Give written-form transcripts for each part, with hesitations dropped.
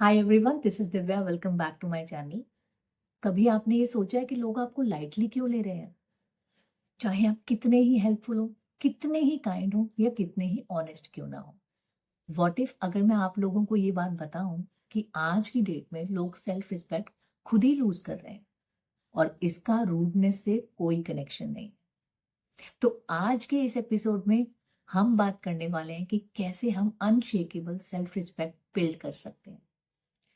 Hi everyone, this is Divya. Welcome back to my channel. कभी आपने ये सोचा है कि लोग आपको लाइटली क्यों ले रहे हैं? चाहे आप कितने ही हेल्पफुल हो, कितने ही काइंड हो या कितने ही ऑनेस्ट क्यों ना हो। व्हाट इफ अगर मैं आप लोगों को ये बात बताऊं कि आज की डेट में लोग सेल्फ रिस्पेक्ट खुद ही लूज कर रहे हैं और इसका रूडनेस से कोई कनेक्शन नहीं। तो आज के इस एपिसोड में हम बात करने वाले हैं कि कैसे हम अनशेकेबल सेल्फ रिस्पेक्ट बिल्ड कर सकते हैं।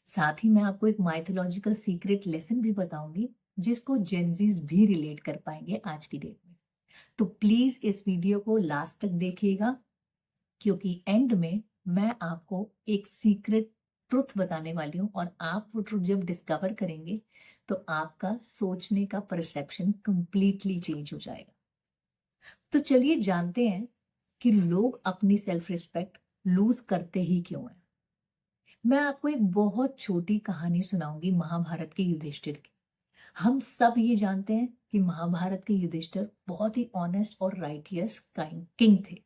साथ ही मैं आपको एक माइथोलॉजिकल सीक्रेट लेसन भी बताऊंगी जिसको जेंजीज भी रिलेट कर पाएंगे आज की डेट में। तो प्लीज इस वीडियो को लास्ट तक देखिएगा, क्योंकि एंड में मैं आपको एक सीक्रेट ट्रुथ बताने वाली हूँ और आप वो ट्रुथ जब डिस्कवर करेंगे तो आपका सोचने का परसेप्शन कंप्लीटली चेंज हो जाएगा। तो चलिए जानते हैं कि लोग अपनी सेल्फ रिस्पेक्ट लूज करते ही क्यों हैं। मैं आपको एक बहुत छोटी कहानी सुनाऊंगी महाभारत के युधिष्ठिर की। हम सब ये जानते हैं कि महाभारत के युधिष्ठिर बहुत ही ऑनेस्ट और राइटियस काइंड किंग थे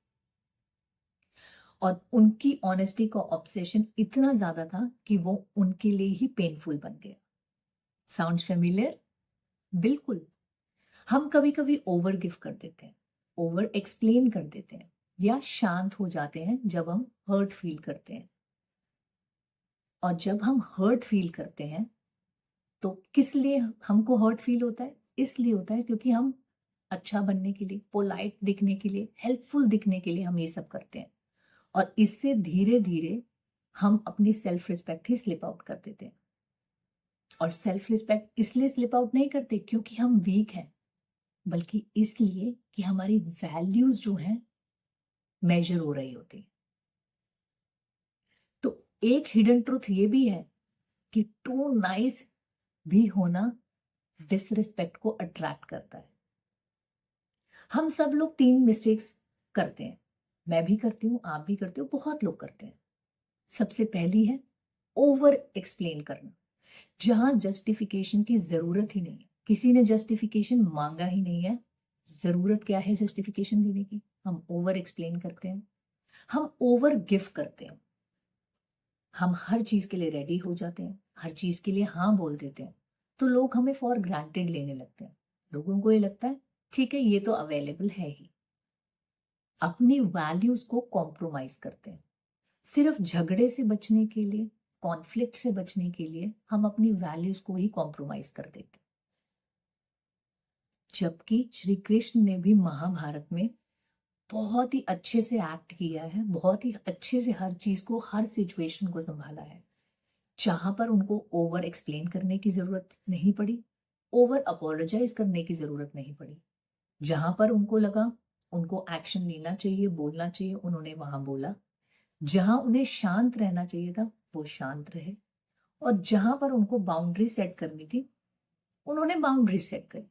और उनकी ऑनेस्टी का ऑब्सेशन इतना ज्यादा था कि वो उनके लिए ही पेनफुल बन गया। Sounds familiar? बिल्कुल। हम कभी कभी ओवर गिव कर देते हैं, ओवर एक्सप्लेन कर देते हैं या शांत हो जाते हैं जब हम हर्ट फील करते हैं। और जब हम हर्ट फील करते हैं तो किस लिए हमको हर्ट फील होता है? इसलिए होता है क्योंकि हम अच्छा बनने के लिए, पोलाइट दिखने के लिए, हेल्पफुल दिखने के लिए हम ये सब करते हैं और इससे धीरे धीरे हम अपनी सेल्फ रिस्पेक्ट ही स्लिप आउट कर देते हैं। और सेल्फ रिस्पेक्ट इसलिए स्लिप आउट नहीं करते क्योंकि हम वीक हैं, बल्कि इसलिए कि हमारी वैल्यूज जो हैं मेजर हो रही होती है। तो एक हिडन ट्रूथ ये भी है कि टू नाइस भी होना डिसरिस्पेक्ट को अट्रैक्ट करता है। हम सब लोग तीन मिस्टेक्स करते हैं। मैं भी करती हूँ, आप भी करते हो, बहुत लोग करते हैं। सबसे पहली है ओवर एक्सप्लेन करना, जहां जस्टिफिकेशन की जरूरत ही नहीं है। किसी ने जस्टिफिकेशन मांगा ही नहीं है, जरूरत क्या है जस्टिफिकेशन देने की? हम ओवर एक्सप्लेन करते हैं, हम ओवर गिव करते हैं, हम हर चीज के लिए रेडी हो जाते हैं, हर चीज के लिए हाँ बोल देते हैं। तो लोग हमें फॉर ग्रांटेड लेने लगते हैं। लोगों को ये लगता है ठीक है, ये तो अवेलेबल है ही। अपनी वैल्यूज को कॉम्प्रोमाइज करते हैं सिर्फ झगड़े से बचने के लिए, कॉन्फ्लिक्ट से बचने के लिए हम अपनी वैल्यूज को ही कॉम्प्रोमाइज कर देते हैं। जबकि श्री कृष्ण ने भी महाभारत में बहुत ही अच्छे से एक्ट किया है, बहुत ही अच्छे से हर चीज को, हर सिचुएशन को संभाला है, जहां पर उनको ओवर एक्सप्लेन करने की जरूरत नहीं पड़ी, ओवर अपोलोजाइज करने की जरूरत नहीं पड़ी। जहां पर उनको लगा उनको एक्शन लेना चाहिए, बोलना चाहिए, उन्होंने वहां बोला। जहां उन्हें शांत रहना चाहिए था वो शांत रहे, और जहां पर उनको बाउंड्री सेट करनी थी उन्होंने बाउंड्री सेट करी।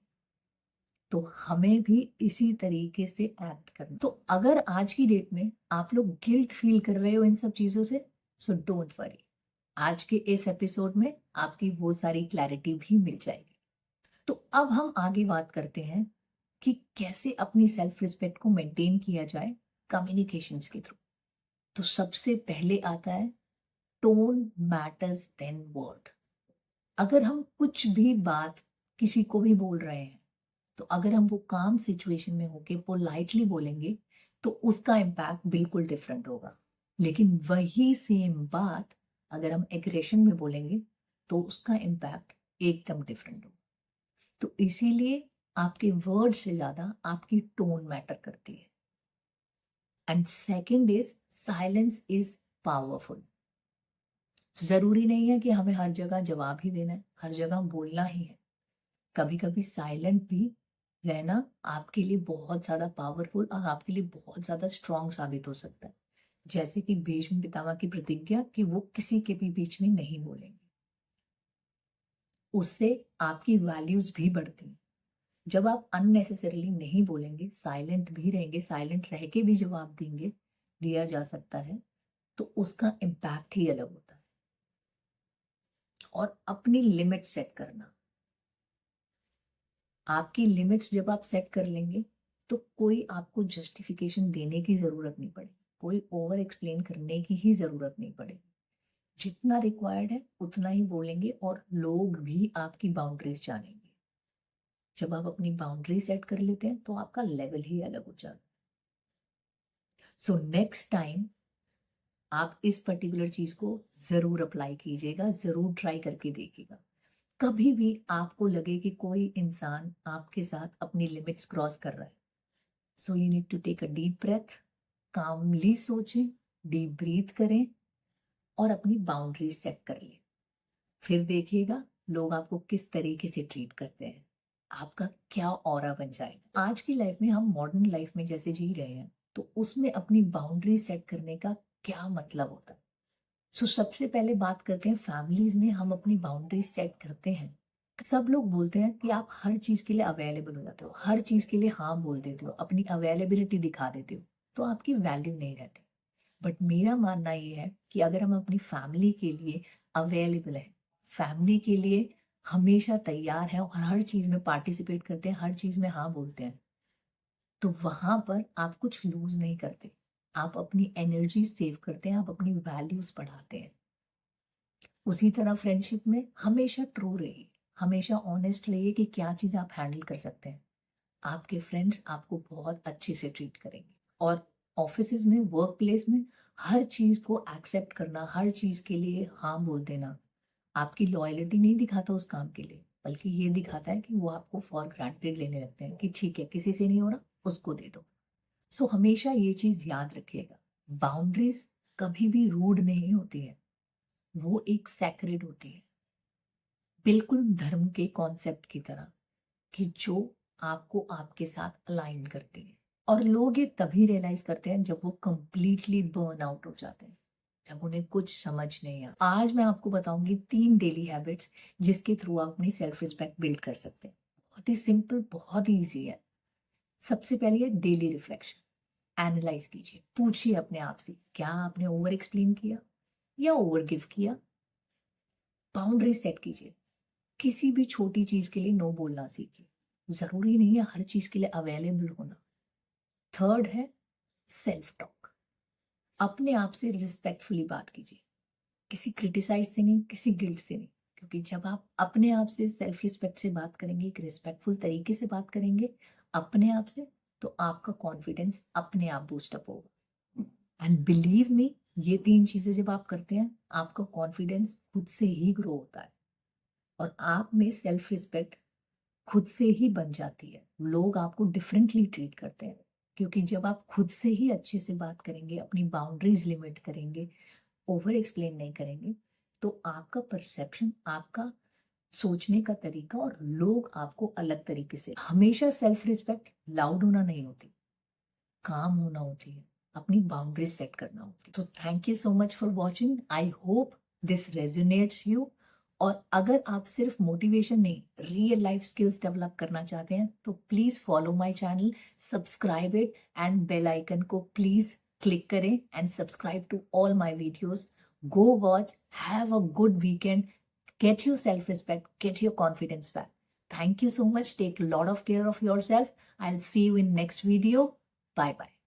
तो हमें भी इसी तरीके से एक्ट करना। तो अगर आज की डेट में आप लोग गिल्ट फील कर रहे हो इन सब चीजों से, सो डोंट वरी, आज के इस एपिसोड में आपकी वो सारी क्लैरिटी भी मिल जाएगी। तो अब हम आगे बात करते हैं कि कैसे अपनी सेल्फ रिस्पेक्ट को मेंटेन किया जाए कम्युनिकेशंस के थ्रू। तो सबसे पहले आता है टोन मैटर्स देन वर्ड। अगर हम कुछ भी बात किसी को भी बोल रहे हैं, तो अगर हम वो काम सिचुएशन में होके पोलाइटली बोलेंगे तो उसका इम्पैक्ट बिल्कुल डिफरेंट होगा। लेकिन वही सेम बात अगर हम एग्रेशन में बोलेंगे तो उसका इम्पैक्ट एकदम डिफरेंट होगा। तो इसीलिए आपके वर्ड से ज्यादा आपकी टोन मैटर करती है। And second is silence is powerful. जरूरी नहीं है कि हमें हर जगह जवाब ही देना है, हर जगह बोलना ही है। कभी कभी साइलेंट भी रहना आपके लिए बहुत ज्यादा पावरफुल और आपके लिए बहुत ज्यादा स्ट्रांग साबित हो सकता है। जैसे कि भीष्म पितामह की प्रतिज्ञा कि वो किसी के भी बीच में नहीं बोलेंगे, उससे आपकी वैल्यूज भी बढ़ती हैं। जब आप अननेसेसरीली नहीं बोलेंगे, साइलेंट भी रहेंगे, साइलेंट रह के भी जवाब देंगे, दिया जा सकता है, तो उसका इम्पैक्ट ही अलग होता है। और अपनी लिमिट सेट करना, आपकी लिमिट्स जब आप सेट कर लेंगे तो कोई आपको जस्टिफिकेशन देने की जरूरत नहीं पड़ेगी, कोई ओवर एक्सप्लेन करने की ही जरूरत नहीं पड़ेगी। जितना रिक्वायर्ड है उतना ही बोलेंगे और लोग भी आपकी बाउंड्रीज जानेंगे। जब आप अपनी बाउंड्री सेट कर लेते हैं तो आपका लेवल ही अलग हो जाता है। सो नेक्स्ट टाइम आप इस पर्टिकुलर चीज को जरूर अप्लाई कीजिएगा, जरूर ट्राई करके देखिएगा। कभी भी आपको लगे कि कोई इंसान आपके साथ अपनी लिमिट्स क्रॉस कर रहा है, so you need to take a deep breath, calmly सोचें, डीप ब्रीथ करें और अपनी बाउंड्री सेट कर लें। फिर देखिएगा लोग आपको किस तरीके से ट्रीट करते हैं, आपका क्या ऑरा बन जाएगा। आज की लाइफ में, हम मॉडर्न लाइफ में जैसे जी रहे हैं, तो उसमें अपनी बाउंड्री सेट करने का क्या मतलब होता है। सो सबसे पहले बात करते हैं फैमिलीज में हम अपनी बाउंड्री सेट करते हैं। सब लोग बोलते हैं कि आप हर चीज के लिए अवेलेबल हो जाते हो, हर चीज के लिए हाँ बोल देते हो, अपनी अवेलेबिलिटी दिखा देते हो, तो आपकी वैल्यू नहीं रहती। बट मेरा मानना ये है कि अगर हम अपनी फैमिली के लिए अवेलेबल है, फैमिली के लिए हमेशा तैयार है और हर चीज में पार्टिसिपेट करते हैं, हर चीज में हाँ बोलते हैं, तो वहां पर आप कुछ लूज नहीं करते, आप अपनी एनर्जी सेव करते हैं, आप अपनी वैल्यूज बढ़ाते हैं। उसी तरह फ्रेंडशिप में हमेशा ट्रू रहिए, हमेशा ऑनेस्ट रहिए कि क्या चीज आप हैंडल कर सकते हैं। आपके फ्रेंड्स आपको बहुत अच्छे से ट्रीट करेंगे। और ऑफिस में, वर्क प्लेस में हर चीज को एक्सेप्ट करना, हर चीज के लिए हाँ बोल देना आपकी लॉयल्टी नहीं दिखाता उस काम के लिए, बल्कि ये दिखाता है कि वो आपको फॉर ग्रांटेड लेने लगते हैं कि ठीक है, किसी से नहीं हो रहा, उसको दे दो। सो हमेशा ये चीज याद रखिएगा, बाउंड्रीज कभी भी रूड नहीं होती है, वो एक सैक्रेड होती है, बिल्कुल धर्म के कॉन्सेप्ट की तरह, कि जो आपको आपके साथ अलाइन करती है। और लोग ये तभी रियलाइज करते हैं जब वो कंप्लीटली बर्न आउट हो जाते हैं, जब उन्हें कुछ समझ नहीं आता। आज मैं आपको बताऊंगी 3 डेली हैबिट्स जिसके थ्रू आप अपनी सेल्फ रिस्पेक्ट बिल्ड कर सकते हैं। बहुत ही सिंपल, बहुत ही ईजी है। सबसे पहले है डेली रिफ्लेक्शन। एनालाइज कीजिए, पूछिए अपने आप से, क्या आपने ओवर एक्सप्लेन किया या ओवर गिव किया। बाउंड्री सेट कीजिए, किसी भी छोटी चीज के लिए नो बोलना सीखिए, जरूरी नहीं है हर चीज के लिए अवेलेबल होना। थर्ड है सेल्फ टॉक, अपने आप से रिस्पेक्टफुली बात कीजिए, किसी क्रिटिसाइज से नहीं, किसी गिल्ट से नहीं। क्योंकि जब आप अपने आप से सेल्फ रिस्पेक्ट से बात करेंगे, एक रिस्पेक्टफुल तरीके से बात करेंगे अपने आप से, तो आपका कॉन्फिडेंस अपने आप बूस्टअप होगा। एंड बिलीव मी, ये 3 चीजें जब आप करते हैं, आपका कॉन्फिडेंस खुद से ही ग्रो होता है और आप में सेल्फ रिस्पेक्ट खुद से ही बन जाती है। लोग आपको डिफरेंटली ट्रीट करते हैं, क्योंकि जब आप खुद से ही अच्छे से बात करेंगे, अपनी बाउंड्रीज लिमिट करेंगे, ओवर एक्सप्लेन नहीं करेंगे, तो आपका परसेप्शन, आपका सोचने का तरीका और लोग आपको अलग तरीके से। हमेशा सेल्फ रिस्पेक्ट लाउड होना नहीं होती, काम होना होती है, अपनी बाउंड्रीज सेट करना होती है। तो thank you so much for watching, I hope this resonates you. और अगर आप सिर्फ मोटिवेशन नहीं, रियल लाइफ स्किल्स डेवलप करना चाहते हैं, तो please follow my channel, subscribe it and bell icon को प्लीज क्लिक करें and subscribe to all my videos. Go watch, have a good weekend, get your self respect, get your confidence back. Thank you so much. Take a lot of care of yourself. I'll see you in next video. Bye bye.